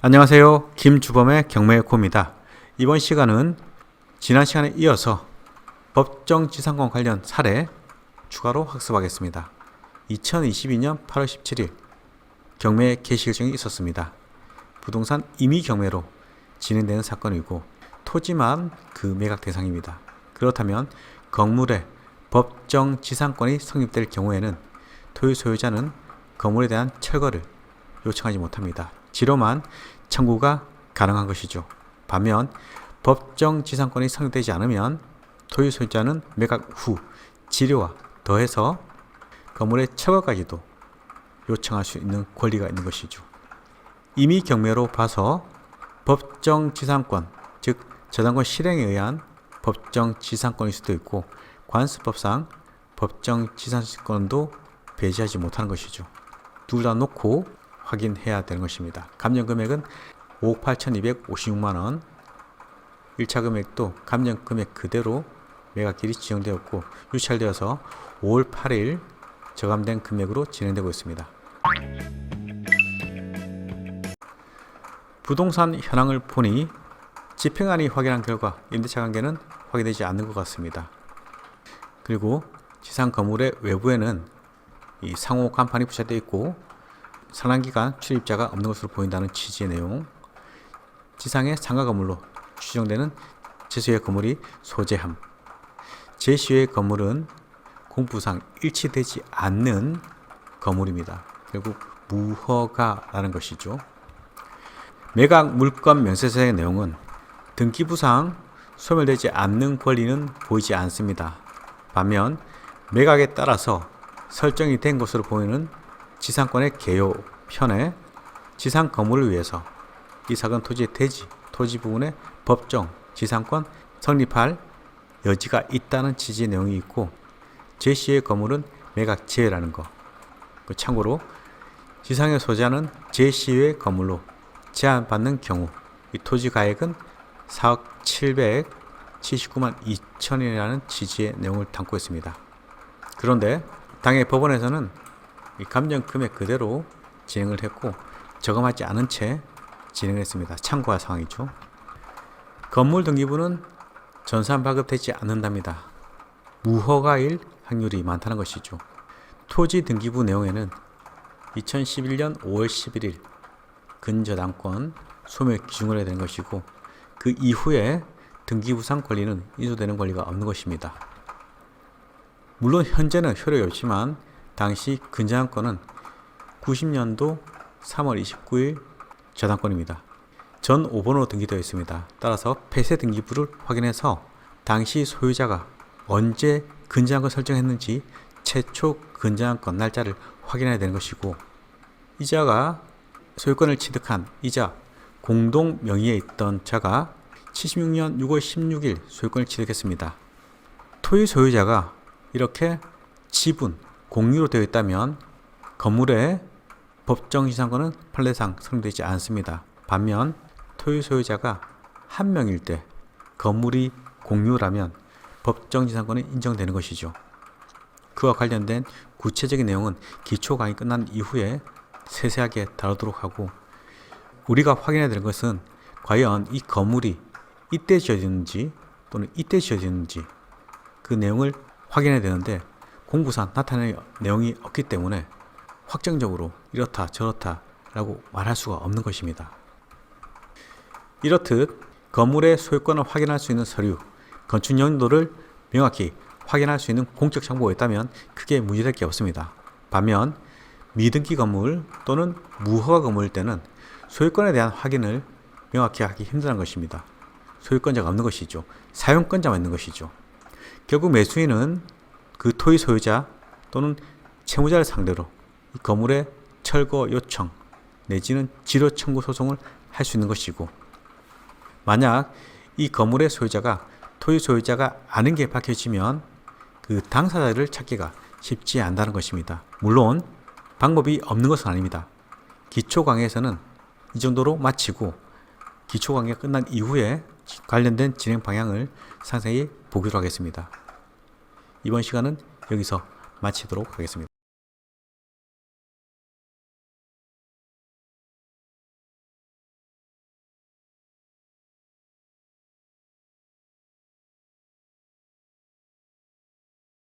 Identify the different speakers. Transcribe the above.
Speaker 1: 안녕하세요. 김주범의 경매코입니다. 이번 시간은 지난 시간에 이어서 법정지상권 관련 사례 추가로 학습하겠습니다. 2022년 8월 17일 경매 개시 일정이 있었습니다. 부동산 임의 경매로 진행되는 사건이고 토지만 그 매각 대상입니다. 그렇다면 건물의 법정지상권이 성립될 경우에는 토지 소유자는 건물에 대한 철거를 요청하지 못합니다. 지로만 청구가 가능한 것이죠. 반면 법정지상권이 성립되지 않으면 토지 소유자는 매각 후 지료와 더해서 건물의 철거까지도 요청할 수 있는 권리가 있는 것이죠. 임의 경매로 봐서 법정지상권, 즉 저당권 실행에 의한 법정지상권일 수도 있고 관습법상 법정지상권도 배제하지 못하는 것이죠. 둘 다 놓고 확인해야 되는 것입니다. 감정 금액은 5억 8,256만원, 1차 금액도 감정 금액 그대로 매각일이 지정되었고 유찰되어서 5월 8일 저감된 금액으로 진행되고 있습니다. 부동산 현황을 보니 집행안이 확인한 결과 임대차 관계는 확인되지 않는 것 같습니다. 그리고 지상 건물의 외부에는 이 상호 간판이 부착되어 있고 산란기간 출입자가 없는 것으로 보인다는 취지의 내용, 지상의 상가 건물로 추정되는 제수의 건물이 소재함, 제시의 건물은 공부상 일치되지 않는 건물입니다. 결국 무허가라는 것이죠. 매각 물건 명세서의 내용은 등기부상 소멸되지 않는 권리는 보이지 않습니다. 반면 매각에 따라서 설정이 된 것으로 보이는 지상권의 개요편에 지상 건물을 위해서 이 사건 토지의 대지, 토지 부분의 법정, 지상권 성립할 여지가 있다는 취지의 내용이 있고 제시의 건물은 매각 제외라는 것. 참고로 지상의 소재는 제시의 건물로 제한받는 경우 이 토지 가액은 4억 779만 2천이라는 취지의 내용을 담고 있습니다. 그런데 당해 법원에서는 이 감정 금액 그대로 진행을 했고 저감하지 않은 채 진행을 했습니다. 참고할 사항이죠. 건물 등기부는 전산 발급되지 않는답니다. 무허가일 확률이 많다는 것이죠. 토지 등기부 내용에는 2011년 5월 11일 근저당권 소멸 기준을 해야 되는 것이고 그 이후에 등기부상 권리는 인수되는 권리가 없는 것입니다. 물론 현재는 효력이 없지만 당시 근저당권은 90년도 3월 29일 저당권입니다. 전 5번으로 등기되어 있습니다. 따라서 폐쇄 등기부를 확인해서 당시 소유자가 언제 근저당권 설정했는지 최초 근저당권 날짜를 확인해야 되는 것이고 이자가 소유권을 취득한 이자 공동 명의에 있던 자가 76년 6월 16일 소유권을 취득했습니다. 토지 소유자가 이렇게 지분, 공유로 되어 있다면 건물의 법정지상권은 판례상 성립되지 않습니다. 반면 토지 소유자가 한 명일 때 건물이 공유라면 법정지상권은 인정되는 것이죠. 그와 관련된 구체적인 내용은 기초 강의 끝난 이후에 세세하게 다루도록 하고 우리가 확인해야 되는 것은 과연 이 건물이 이때 지어졌는지 또는 이때 지어졌는지 그 내용을 확인해야 되는데 공부상 나타낼 내용이 없기 때문에 확정적으로 이렇다 저렇다 라고 말할 수가 없는 것입니다. 이렇듯 건물의 소유권을 확인할 수 있는 서류, 건축 연도를 명확히 확인할 수 있는 공적 정보가 있다면 크게 문제될 게 없습니다. 반면 미등기 건물 또는 무허가 건물일 때는 소유권에 대한 확인을 명확히 하기 힘든 것입니다. 소유권자가 없는 것이죠. 사용권자만 있는 것이죠. 결국 매수인은 그 토지 소유자 또는 채무자를 상대로 이 건물의 철거 요청 내지는 지료 청구 소송을 할 수 있는 것이고 만약 이 건물의 소유자가 토지 소유자가 아닌 게 밝혀지면 그 당사자를 찾기가 쉽지 않다는 것입니다. 물론 방법이 없는 것은 아닙니다. 기초 강의에서는 이 정도로 마치고 기초 강의가 끝난 이후에 관련된 진행 방향을 상세히 보기로 하겠습니다. 이번 시간은 여기서 마치도록 하겠습니다.